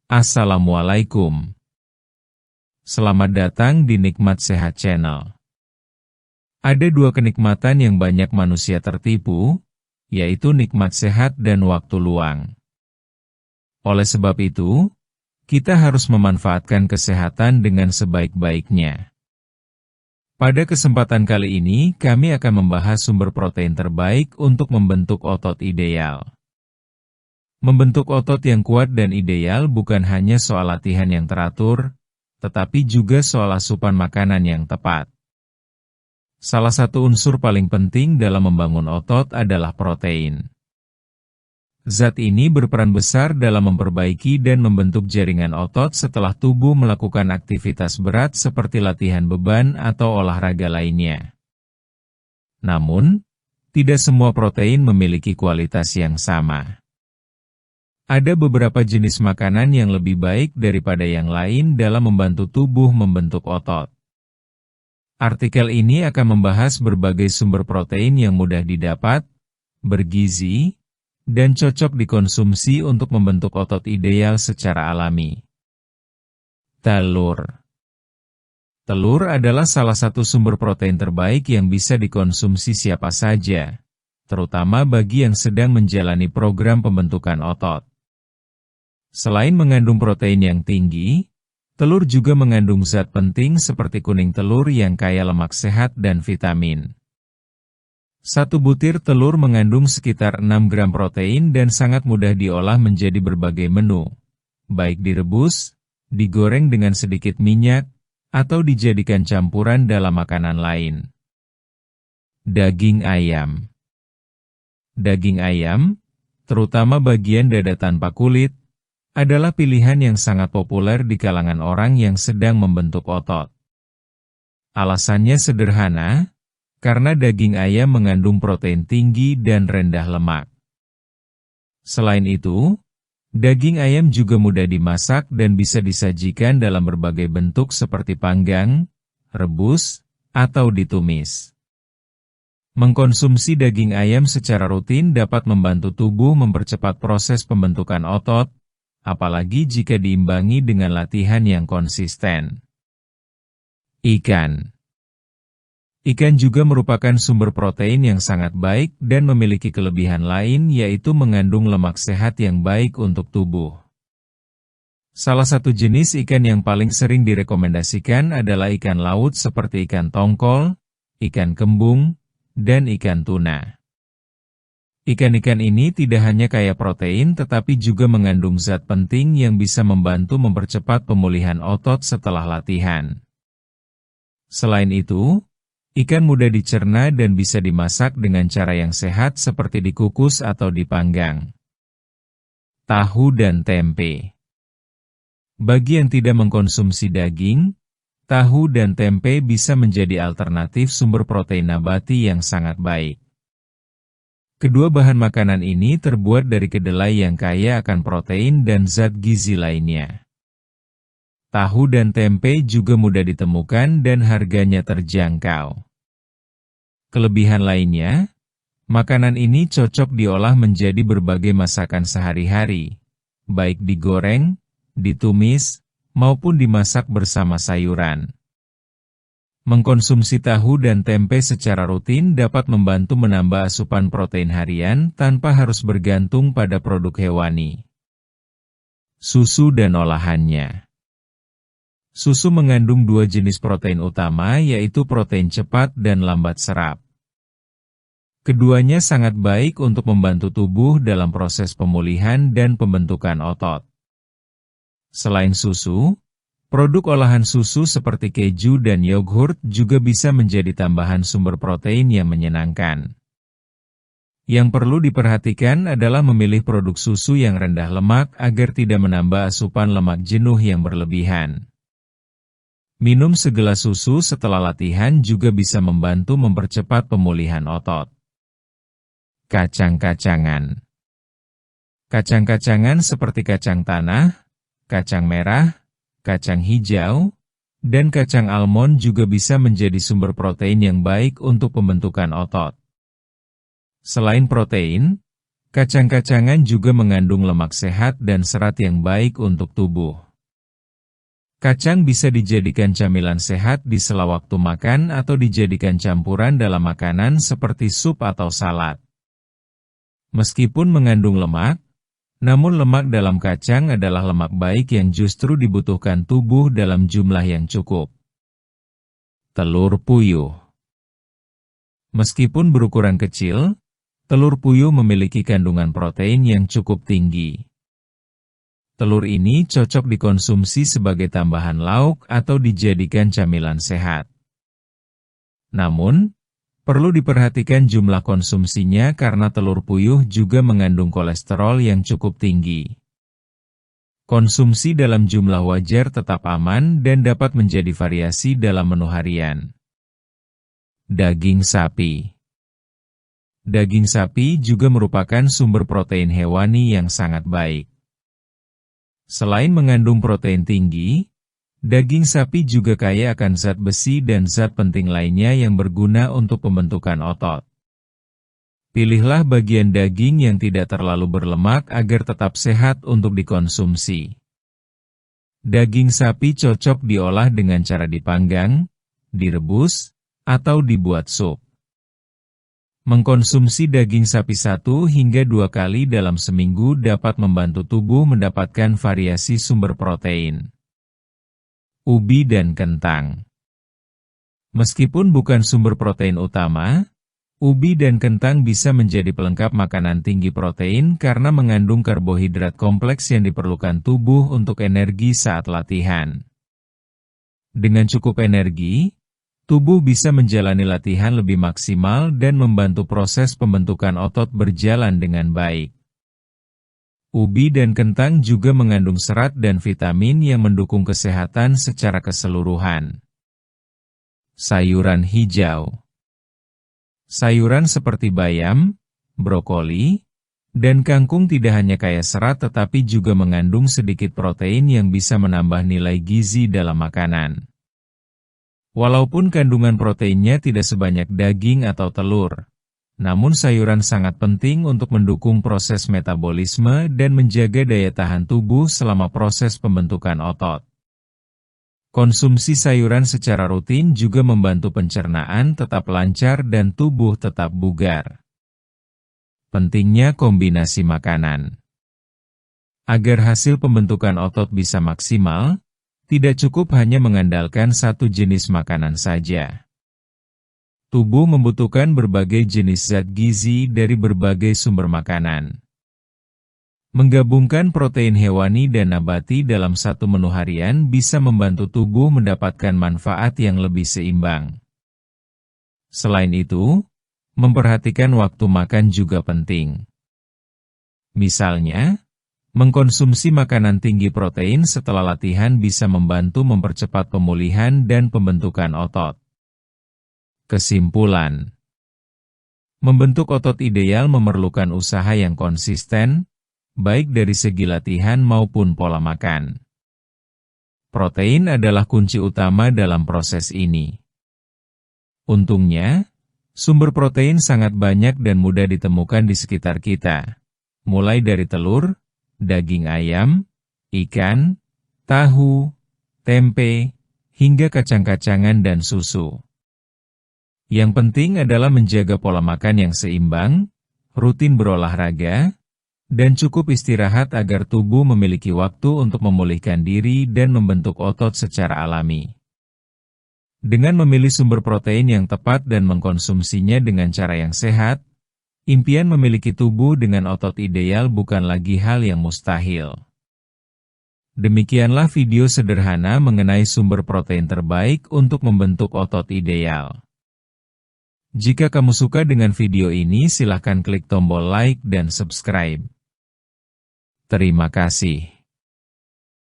Assalamualaikum. Selamat datang di Nikmat Sehat Channel. Ada dua kenikmatan yang banyak manusia tertipu, yaitu nikmat sehat dan waktu luang. Oleh sebab itu, kita harus memanfaatkan kesehatan dengan sebaik-baiknya. Pada kesempatan kali ini, kami akan membahas sumber protein terbaik untuk membentuk otot ideal. Membentuk otot yang kuat dan ideal bukan hanya soal latihan yang teratur, tetapi juga soal asupan makanan yang tepat. Salah satu unsur paling penting dalam membangun otot adalah protein. Zat ini berperan besar dalam memperbaiki dan membentuk jaringan otot setelah tubuh melakukan aktivitas berat seperti latihan beban atau olahraga lainnya. Namun, tidak semua protein memiliki kualitas yang sama. Ada beberapa jenis makanan yang lebih baik daripada yang lain dalam membantu tubuh membentuk otot. Artikel ini akan membahas berbagai sumber protein yang mudah didapat, bergizi, dan cocok dikonsumsi untuk membentuk otot ideal secara alami. Telur. Telur adalah salah satu sumber protein terbaik yang bisa dikonsumsi siapa saja, terutama bagi yang sedang menjalani program pembentukan otot. Selain mengandung protein yang tinggi, telur juga mengandung zat penting seperti kuning telur yang kaya lemak sehat dan vitamin. Satu butir telur mengandung sekitar 6 gram protein dan sangat mudah diolah menjadi berbagai menu, baik direbus, digoreng dengan sedikit minyak, atau dijadikan campuran dalam makanan lain. Daging ayam. Daging ayam, terutama bagian dada tanpa kulit, adalah pilihan yang sangat populer di kalangan orang yang sedang membentuk otot. Alasannya sederhana, karena daging ayam mengandung protein tinggi dan rendah lemak. Selain itu, daging ayam juga mudah dimasak dan bisa disajikan dalam berbagai bentuk seperti panggang, rebus, atau ditumis. Mengkonsumsi daging ayam secara rutin dapat membantu tubuh mempercepat proses pembentukan otot, apalagi jika diimbangi dengan latihan yang konsisten. Ikan. Ikan juga merupakan sumber protein yang sangat baik dan memiliki kelebihan lain yaitu mengandung lemak sehat yang baik untuk tubuh. Salah satu jenis ikan yang paling sering direkomendasikan adalah ikan laut seperti ikan tongkol, ikan kembung, dan ikan tuna. Ikan-ikan ini tidak hanya kaya protein tetapi juga mengandung zat penting yang bisa membantu mempercepat pemulihan otot setelah latihan. Selain itu, ikan mudah dicerna dan bisa dimasak dengan cara yang sehat seperti dikukus atau dipanggang. Tahu dan tempe. Bagi yang tidak mengkonsumsi daging, tahu dan tempe bisa menjadi alternatif sumber protein nabati yang sangat baik. Kedua bahan makanan ini terbuat dari kedelai yang kaya akan protein dan zat gizi lainnya. Tahu dan tempe juga mudah ditemukan dan harganya terjangkau. Kelebihan lainnya, makanan ini cocok diolah menjadi berbagai masakan sehari-hari, baik digoreng, ditumis, maupun dimasak bersama sayuran. Mengkonsumsi tahu dan tempe secara rutin dapat membantu menambah asupan protein harian tanpa harus bergantung pada produk hewani. Susu dan olahannya. Susu mengandung dua jenis protein utama yaitu protein cepat dan lambat serap. Keduanya sangat baik untuk membantu tubuh dalam proses pemulihan dan pembentukan otot. Selain susu, produk olahan susu seperti keju dan yogurt juga bisa menjadi tambahan sumber protein yang menyenangkan. Yang perlu diperhatikan adalah memilih produk susu yang rendah lemak agar tidak menambah asupan lemak jenuh yang berlebihan. Minum segelas susu setelah latihan juga bisa membantu mempercepat pemulihan otot. Kacang-kacangan. Kacang-kacangan seperti kacang tanah, kacang merah, kacang hijau, dan kacang almond juga bisa menjadi sumber protein yang baik untuk pembentukan otot. Selain protein, Kacang-kacangan juga mengandung lemak sehat dan serat yang baik untuk tubuh. Kacang bisa dijadikan camilan sehat di sela waktu makan atau dijadikan campuran dalam makanan seperti sup atau salad. Meskipun mengandung lemak, namun lemak dalam kacang adalah lemak baik yang justru dibutuhkan tubuh dalam jumlah yang cukup. Telur puyuh. Meskipun berukuran kecil, telur puyuh memiliki kandungan protein yang cukup tinggi. Telur ini cocok dikonsumsi sebagai tambahan lauk atau dijadikan camilan sehat. Namun, perlu diperhatikan jumlah konsumsinya karena telur puyuh juga mengandung kolesterol yang cukup tinggi. Konsumsi dalam jumlah wajar tetap aman dan dapat menjadi variasi dalam menu harian. Daging sapi. Daging sapi juga merupakan sumber protein hewani yang sangat baik. Selain mengandung protein tinggi, daging sapi juga kaya akan zat besi dan zat penting lainnya yang berguna untuk pembentukan otot. Pilihlah bagian daging yang tidak terlalu berlemak agar tetap sehat untuk dikonsumsi. Daging sapi cocok diolah dengan cara dipanggang, direbus, atau dibuat sup. Mengkonsumsi daging sapi 1 hingga 2 kali dalam seminggu dapat membantu tubuh mendapatkan variasi sumber protein. Ubi dan kentang. Meskipun bukan sumber protein utama, ubi dan kentang bisa menjadi pelengkap makanan tinggi protein karena mengandung karbohidrat kompleks yang diperlukan tubuh untuk energi saat latihan. Dengan cukup energi, tubuh bisa menjalani latihan lebih maksimal dan membantu proses pembentukan otot berjalan dengan baik. Ubi dan kentang juga mengandung serat dan vitamin yang mendukung kesehatan secara keseluruhan. Sayuran hijau. Sayuran seperti bayam, brokoli, dan kangkung tidak hanya kaya serat tetapi juga mengandung sedikit protein yang bisa menambah nilai gizi dalam makanan. Walaupun kandungan proteinnya tidak sebanyak daging atau telur, namun sayuran sangat penting untuk mendukung proses metabolisme dan menjaga daya tahan tubuh selama proses pembentukan otot. Konsumsi sayuran secara rutin juga membantu pencernaan tetap lancar dan tubuh tetap bugar. Pentingnya kombinasi makanan. Agar hasil pembentukan otot bisa maksimal, tidak cukup hanya mengandalkan satu jenis makanan saja. Tubuh membutuhkan berbagai jenis zat gizi dari berbagai sumber makanan. Menggabungkan protein hewani dan nabati dalam satu menu harian bisa membantu tubuh mendapatkan manfaat yang lebih seimbang. Selain itu, memperhatikan waktu makan juga penting. Misalnya, mengkonsumsi makanan tinggi protein setelah latihan bisa membantu mempercepat pemulihan dan pembentukan otot. Kesimpulan: membentuk otot ideal memerlukan usaha yang konsisten, baik dari segi latihan maupun pola makan. Protein adalah kunci utama dalam proses ini. Untungnya, sumber protein sangat banyak dan mudah ditemukan di sekitar kita, mulai dari telur, daging ayam, ikan, tahu, tempe, hingga kacang-kacangan dan susu. Yang penting adalah menjaga pola makan yang seimbang, rutin berolahraga, dan cukup istirahat agar tubuh memiliki waktu untuk memulihkan diri dan membentuk otot secara alami. Dengan memilih sumber protein yang tepat dan mengkonsumsinya dengan cara yang sehat, impian memiliki tubuh dengan otot ideal bukan lagi hal yang mustahil. Demikianlah video sederhana mengenai sumber protein terbaik untuk membentuk otot ideal. Jika kamu suka dengan video ini, silakan klik tombol like dan subscribe. Terima kasih.